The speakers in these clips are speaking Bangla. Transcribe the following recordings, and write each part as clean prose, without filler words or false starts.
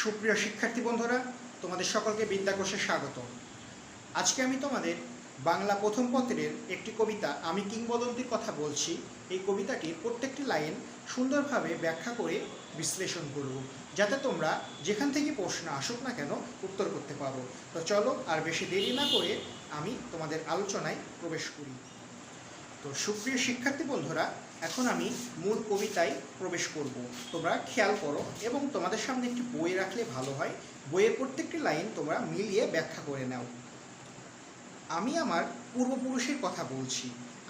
সুপ্রিয় শিক্ষার্থী বন্ধুরা, তোমাদের সকলকে বিদ্যাকোষে স্বাগত। আজকে আমি তোমাদের বাংলা প্রথম পত্রের একটি কবিতা আমি কিংবদন্তির কথা বলছি। এই কবিতাটির প্রত্যেকটি লাইন সুন্দরভাবে ব্যাখ্যা করে বিশ্লেষণ করব, যাতে তোমরা যেখান থেকে প্রশ্ন আসুক না কেন উত্তর করতে পারো। তো চলো আর বেশি দেরি না করে আমি তোমাদের আলোচনায় প্রবেশ করি। তো সুপ্রিয় শিক্ষার্থী বন্ধুরা, এখন আমি মূল কবিতায় প্রবেশ করব। তোমরা খেয়াল করো এবং তোমাদের সামনে একটি বই রাখলে ভালো হয়। বইয়ের প্রত্যেকটি লাইন তোমরা মিলিয়ে ব্যাখ্যা করে নাও। আমি আমার পূর্বপুরুষের কথা বলছি।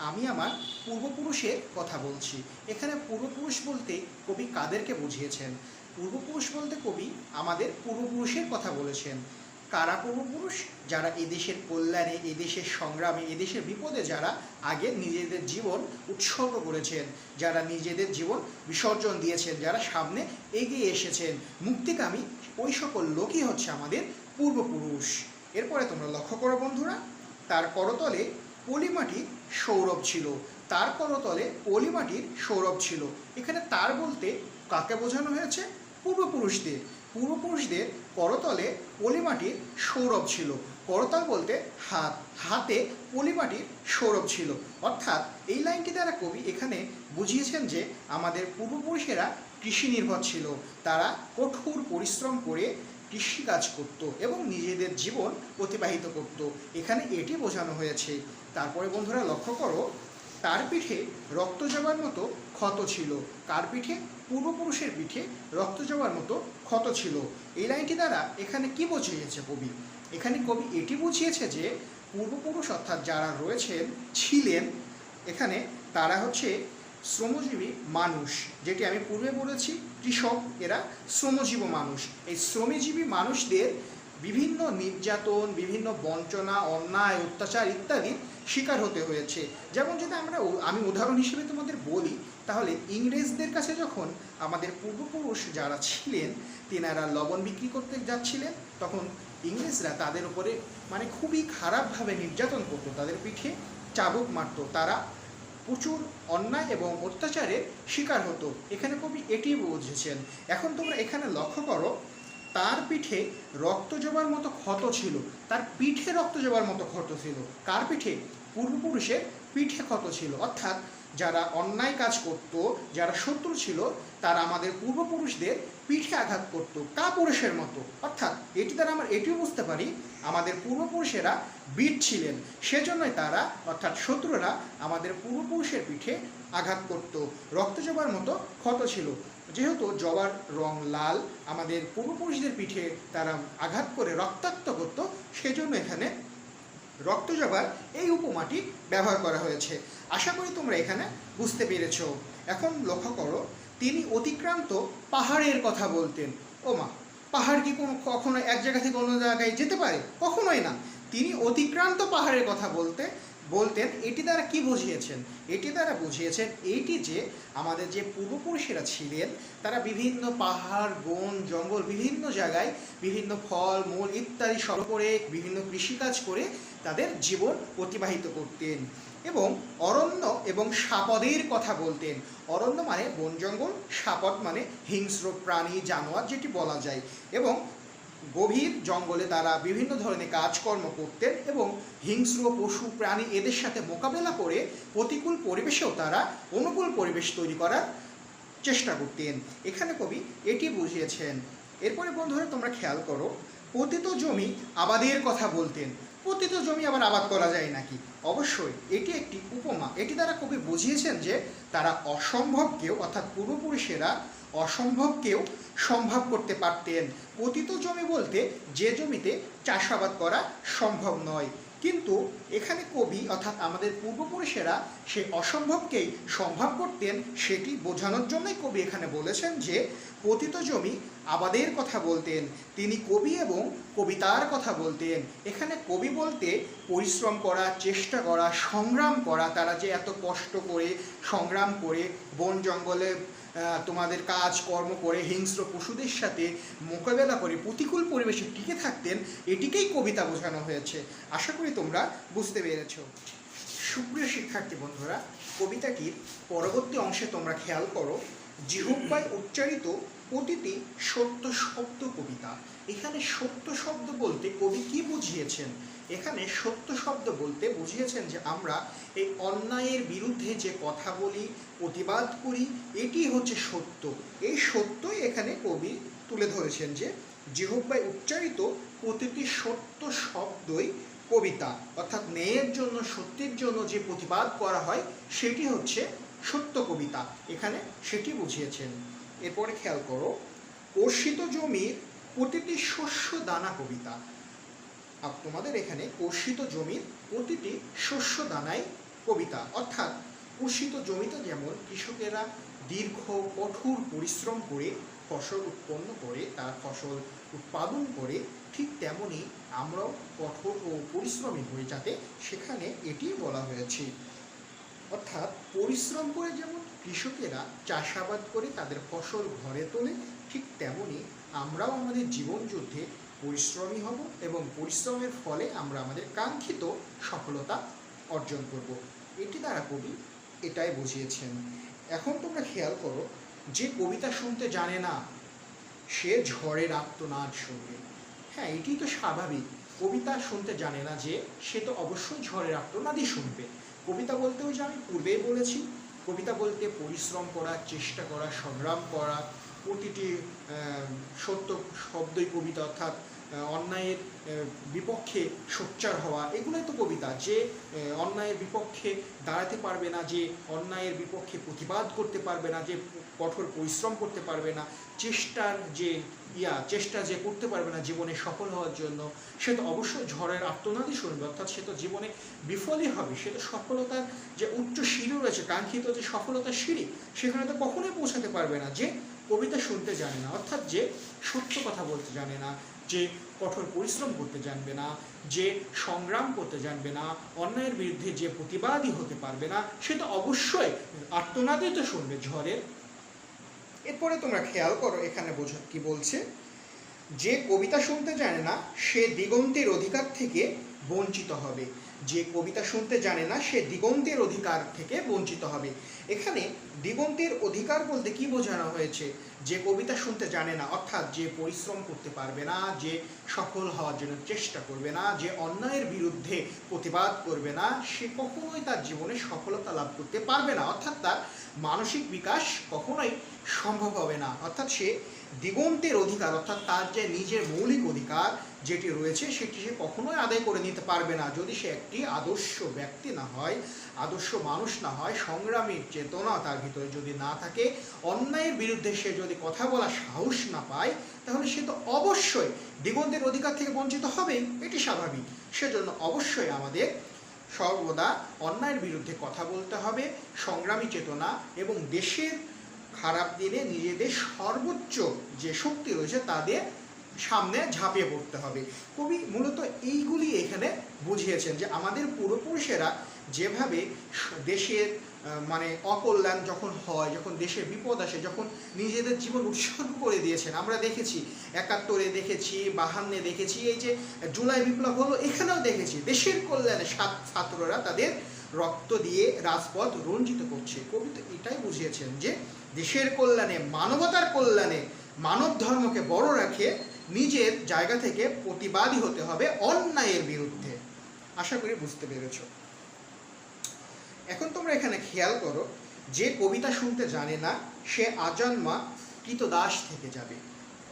আমি আমার পূর্বপুরুষের কথা বলছি। এখানে পূর্বপুরুষ বলতে কবি কাদেরকে বুঝিয়েছেন? পূর্বপুরুষ বলতে কবি আমাদের পূর্বপুরুষের কথা বলেছেন। কারা পূর্বপুরুষ? যারা এদেশের কল্যাণে, এদেশের সংগ্রামে, এদেশের বিপদে যারা আগে নিজেদের জীবন উৎসর্গ করেছেন, যারা নিজেদের জীবন বিসর্জন দিয়েছেন, যারা সামনে এগিয়ে এসেছেন মুক্তিকামী, ওই সকল লোকই হচ্ছে আমাদের পূর্বপুরুষ। এরপরে তোমরা লক্ষ্য করো বন্ধুরা, তার করতলে পলিমাটির সৌরভ ছিল। তার করতলে পলিমাটির সৌরভ ছিল। এখানে তার বলতে কাকে বোঝানো হয়েছে? পূর্বপুরুষদের। পূর্বপুরুষদের করতলে পলিমাটির সৌরভ ছিল। করতল বলতে হাত, হাতে পলিমাটির সৌরভ ছিল। অর্থাৎ এই লাইনটি দ্বারা কবি এখানে বুঝিয়েছেন যে আমাদের পূর্বপুরুষেরা কৃষি নির্ভর ছিল। তারা কঠোর পরিশ্রম করে কৃষিকাজ করত এবং নিজেদের জীবন অতিবাহিত করত। এখানে এটি বোঝানো হয়েছে। তারপরে বন্ধুরা লক্ষ্য করো, তার পিঠে রক্ত যাবার মতো ক্ষত ছিল। কার পিঠে? পূর্বপুরুষের পিঠে রক্ত যাবার মতো ক্ষত ছিল। এই লাইনটি দ্বারা এখানে কি বুঝিয়েছে কবি? এখানে কবি এটি বুঝিয়েছে যে পূর্বপুরুষ অর্থাৎ যারা রয়েছেন, ছিলেন, এখানে তারা হচ্ছে শ্রমজীবী মানুষ। যেটি আমি পূর্বে বলেছি, কৃষক এরা শ্রমজীবী মানুষ। এই শ্রমজীবী মানুষদের বিভিন্ন নির্যাতন, বিভিন্ন বঞ্চনা, অন্যায়, অত্যাচার ইত্যাদি শিকার হতে হয়েছে। যেমন যদি আমি উদাহরণ হিসেবে তোমাদের বলি, তাহলে ইংরেজদের কাছে যখন আমাদের পূর্বপুরুষ যারা ছিলেন তেনারা লবণ বিক্রি করতে যাচ্ছিলেন, তখন ইংরেজরা তাদের উপরে খুবই খারাপভাবে নির্যাতন করতো, তাদের পিঠে চাবুক মারতো। তারা প্রচুর অন্যায় এবং অত্যাচারের শিকার হতো। এখানে কবি এটি বুঝেছেন। এখন তোমরা এখানে লক্ষ্য করো, তার পিঠে রক্ত জবার মতো ক্ষত ছিল। তার পিঠে রক্ত জবার মতো ক্ষত ছিল। কার পিঠে? পূর্বপুরুষের পিঠে ক্ষত ছিল। অর্থাৎ যারা অন্যায় কাজ করত, যারা শত্রু ছিল, তারা আমাদের পূর্বপুরুষদের পিঠে আঘাত করত কাপুরুষের মতো। অর্থাৎ এটি দ্বারা আমরা এটিও বুঝতে পারি আমাদের পূর্বপুরুষেরা বীর ছিলেন, সেজন্যই তারা অর্থাৎ শত্রুরা আমাদের পূর্বপুরুষের পিঠে আঘাত করত। রক্ত জবার মতো ক্ষত ছিল। যেহেতু জবার রং লাল, আমাদের পূর্বপুরুষদের পিঠে তারা আঘাত করে রক্তাক্ত করত, সেজন্য এখানে রক্ত জবার এই উপমাটি ব্যবহার করা হয়েছে। আশা করি তোমরা এখানে বুঝতে পেরেছ। এখন লক্ষ্য করো, তিনি অতিক্রান্ত পাহাড়ের কথা বলতেন। ও মা, পাহাড় কি কখনো এক জায়গা থেকে অন্য জায়গায় যেতে পারে? কখনোই না। তিনি অতিক্রান্ত পাহাড়ের কথা বলতেন। এটি দ্বারা কি বুঝিয়েছেন? এটি দ্বারা বুঝিয়েছেন এইটি যে আমাদের যে পূর্বপুরুষেরা ছিলেন, তারা বিভিন্ন পাহাড়, বন, জঙ্গল, বিভিন্ন জায়গায় বিভিন্ন ফল মূল ইত্যাদি সর করে বিভিন্ন কৃষিকাজ করে তাদের জীবন অতিবাহিত করতেন। এবং অরণ্য এবং সাপদের কথা বলতেন। অরণ্য মানে বন জঙ্গল, সাপদ মানে হিংস্র প্রাণী, জানোয়ার যেটি বলা যায়। এবং গভীর জঙ্গলে তারা বিভিন্ন ধরনের কাজকর্ম করতেন এবং হিংস্র পশু প্রাণী এদের সাথে মোকাবেলা করে প্রতিকূল পরিবেশেও তারা অনুকূল পরিবেশ তৈরি করার চেষ্টা করতেন। এখানে কবি এটি বুঝিয়েছেন। এরপরে বন্ধুরা তোমরা খেয়াল করো, পতিত জমি আবাদের কথা বলতেন। পতিত জমি আবার আবাদ করা যায় নাকি? অবশ্যই এটি একটি উপমা। এটি দ্বারা কবি বুঝিয়েছেন যে তারা অসম্ভবকেও অর্থাৎ পূর্বপুরুষেরা অসম্ভবকেও সম্ভব করতে পারতেন। পতিত জমি বলতে যে জমিতে চাষাবাদ করা সম্ভব নয়। কিন্তু এখানে কবি অর্থাৎ আমাদের পূর্বপুরুষেরা সেই অসম্ভবকেই সম্ভব করতেন, সেটি বোঝানোর জন্যই কবি এখানে বলেছেন যে পতিত জমি আবাদের কথা বলতেন। তিনি কবি এবং কবিতার কথা বলতেন। এখানে কবি বলতে পরিশ্রম করা, চেষ্টা করা, সংগ্রাম করা। তারা যে এত কষ্ট করে সংগ্রাম করে বন জঙ্গলে তোমাদের কাজকর্ম করে হিংস্র পশুদের সাথে মোকাবেলা করে প্রতিকূল পরিবেশে টিকে থাকতেন, এটিকেই কবিতা বোঝানো হয়েছে। আশা করি তোমরা বুঝতে পেরেছ। সুপ্রিয় শিক্ষার্থী বন্ধুরা, কবিতাটির পরবর্তী অংশে তোমরা খেয়াল করো, জিহ্বায় উচ্চারিত প্রতিটি সত্য শব্দ কবিতা। এখানে সত্য শব্দ বলতে কবি কি বুঝিয়েছেন? এখানে সত্য শব্দ বলতে বুঝিয়েছেন যে আমরা এই অন্যায়ের বিরুদ্ধে যে কথা বলি, প্রতিবাদ করি, এটি হচ্ছে সত্য। এই সত্যই এখানে কবি তুলে ধরেছেন যে জিহ্বায় উচ্চারিত প্রতিটি সত্য শব্দই কবিতা, অর্থাৎ ন্যায়ের জন্য, সত্যের জন্য যে প্রতিবাদ করা হয় সেটি হচ্ছে সত্য কবিতা। এখানে সেটি বুঝিয়েছেন। এরপরে খেয়াল করো, কর্ষিত জমির প্রতিটি শস্য দানা কবিতা। তোমাদের এখানে কর্ষিত জমির প্রতিটি শস্য দানাই কবিতা, অর্থাৎ কর্ষিত জমিতে যেমন কৃষকেরা দীর্ঘ কঠোর পরিশ্রম করে ফসল উৎপন্ন করে, তার ফসল উৎপাদন করে, ঠিক তেমনি আমরাও কঠোর ও পরিশ্রমী হই, যাতে সেখানে এটি বলা হয়েছে। অর্থাৎ পরিশ্রম করে যেমন কৃষকেরা চাষাবাদ করে তাদের ফসল ঘরে তোলে, ঠিক তেমনি আমরাও আমাদের জীবন যুদ্ধে পরিশ্রমী হব এবং পরিশ্রমের ফলে আমরা আমাদের কাঙ্ক্ষিত সফলতা অর্জন করব। এটি দ্বারা কবি এটাই বুঝিয়েছেন। এখন তোমরা খেয়াল করো, যে কবিতা শুনতে জানে না সে ঝড়ের আর্তনাদ শুনবে। হ্যাঁ, এটি তো স্বাভাবিক। কবিতা শুনতে জানে না যে সে তো অবশ্যই ঝড়ের আর্তনাদই শুনবে। কবিতা বলতেও যে আমি পূর্বেই বলেছি, কবিতা বলতে পরিশ্রম করা, চেষ্টা করা, সংগ্রাম করা, প্রতিটি সত্য শব্দই কবিতা, অর্থাৎ অন্যায়ের বিপক্ষে সোচ্চার হওয়া, এগুলোই তো কবিতা। যে অন্যায়ের বিপক্ষে দাঁড়াতে পারবে না, যে অন্যায়ের বিপক্ষে প্রতিবাদ করতে পারবে না, যে কঠোর পরিশ্রম করতে পারবে না, চেষ্টা যে করতে পারবে না জীবনে সফল হওয়ার জন্য, সে তো অবশ্যই ঝড়ের আর্তনাদই শুনবে। অর্থাৎ সে তো জীবনে বিফলই হবে। সে তো সফলতার যে উচ্চ সিঁড়ি রয়েছে, কাঙ্ক্ষিত যে সফলতার সিঁড়ি, সেখানে তো কখনোই পৌঁছাতে পারবে না যে কবিতা শুনতে জানে না। অর্থাৎ যে সত্য কথা বলতে জানে না, যে কঠোর পরিশ্রম করতে জানবে না, যে সংগ্রাম করতে জানবে না, অন্যায়ের বিরুদ্ধে যে প্রতিবাদী হতে পারবে না, সে তো অবশ্যই আর্তনাদই তো শুনবে ঝড়ের। এরপরে তোমরা খেয়াল করো, এখানে বোঝা কি বলছে, যে কবিতা শুনতে জানে না সে দিগন্তের অধিকার থেকে বঞ্চিত হবে। যে কবিতা শুনতে জানে না সে দিগন্তের অধিকার থেকে বঞ্চিত হবে। এখানে দিগন্তের অধিকার বলতে কি বোঝানো হয়েছে? যে কবিতা শুনতে জানে না, অর্থাৎ যে পরিশ্রম করতে পারবে না, যে সফল হওয়ার জন্য চেষ্টা করবে না, যে অন্যায়ের বিরুদ্ধে প্রতিবাদ করবে না, সে কখনোই তার জীবনে সফলতা লাভ করতে পারবে না। অর্থাৎ তার মানসিক বিকাশ কখনোই সম্ভব হবে না। অর্থাৎ সে দিগন্তের অধিকার, অর্থাৎ তার যে নিজের মৌলিক অধিকার যেটি রয়েছে সেটি সে কখনোই আদায় করে নিতে পারবে না, যদি সে একটি আদর্শ ব্যক্তি না হয়, আদর্শ মানুষ না হয়, সংগ্রামীর চেতনা তার ভিতরে যদি না থাকে, অন্যায়ের বিরুদ্ধে সে যদি কথা বলার সাহস না পায়, তাহলে সে তো অবশ্যই দিগন্তের অধিকার থেকে বঞ্চিত হবেই। এটি স্বাভাবিক। সেজন্য অবশ্যই আমাদের সর্বদা অন্যায়ের বিরুদ্ধে কথা বলতে হবে, সংগ্রামী চেতনা এবং দেশের খারাপ দিনে নিজেদের সর্বোচ্চ যে শক্তি রয়েছে তাদের সামনে ঝাঁপিয়ে পড়তে হবে। কবি মূলত এইগুলি এখানে বুঝিয়েছেন যে আমাদের পূর্বপুরুষেরা যেভাবে দেশের অকল্যাণ যখন হয়, যখন দেশের বিপদ আসে, যখন নিজেদের জীবন উৎসর্গ করে দিয়েছেন। আমরা দেখেছি ৭১-এ দেখেছি, ৫২-এ দেখেছি, এই যে জুলাই বিপ্লব হলো এখানেও দেখেছি দেশের কল্যাণে ছাত্ররা তাদের রক্ত দিয়ে রাজপথ রঞ্জিত করছে। কবি তো এটাই বুঝিয়েছেন যে দেশের কল্যাণে, মানবতার কল্যাণে, মানব ধর্মকে বড় রাখে নিজের জায়গা থেকে প্রতিবাদী হতে হবে অন্যায়ের বিরুদ্ধে। আশা করি বুঝতে পেরেছ। এখন তোমরা এখানে খেয়াল করো, যে কবিতা শুনতে জানে না সে আজন্মা কৃতদাস থেকে যাবে।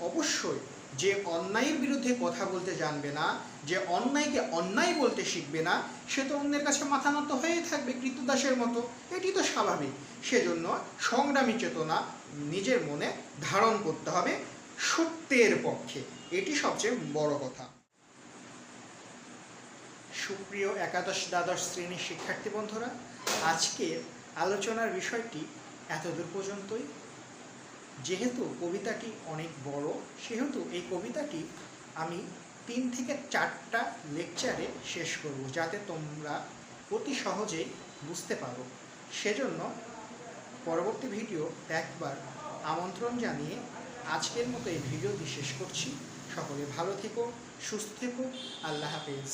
অবশ্যই যে অন্যায়ের বিরুদ্ধে কথা বলতে জানবে না, যে অন্যায়কে অন্যায় বলতে শিখবে না, সে তো অন্যের কাছে মাথা নত হয়েই থাকবে কৃতদাসের মতো। এটি তো স্বাভাবিক। সেজন্য সংগ্রামী চেতনা নিজের মনে ধারণ করতে হবে সত্যের পক্ষে। এটি সবচেয়ে বড় কথা। সুপ্রিয় একাদশ দ্বাদশ শ্রেণীর শিক্ষার্থী বন্ধুরা, আজকের আলোচনার বিষয়টি এতদূর পর্যন্তই। যেহেতু কবিতাটি অনেক বড়, সেহেতু এই কবিতাটি আমি ৩ থেকে ৪টা লেকচারে শেষ করব, যাতে তোমরা অতি সহজেই বুঝতে পারো। সেজন্য পরবর্তী ভিডিও দেখবার আমন্ত্রণ জানিয়ে আজকের মতো এই ভিডিওটি শেষ করছি। সকলে ভালো থেকো, সুস্থ থেকো। আল্লাহ হাফেজ।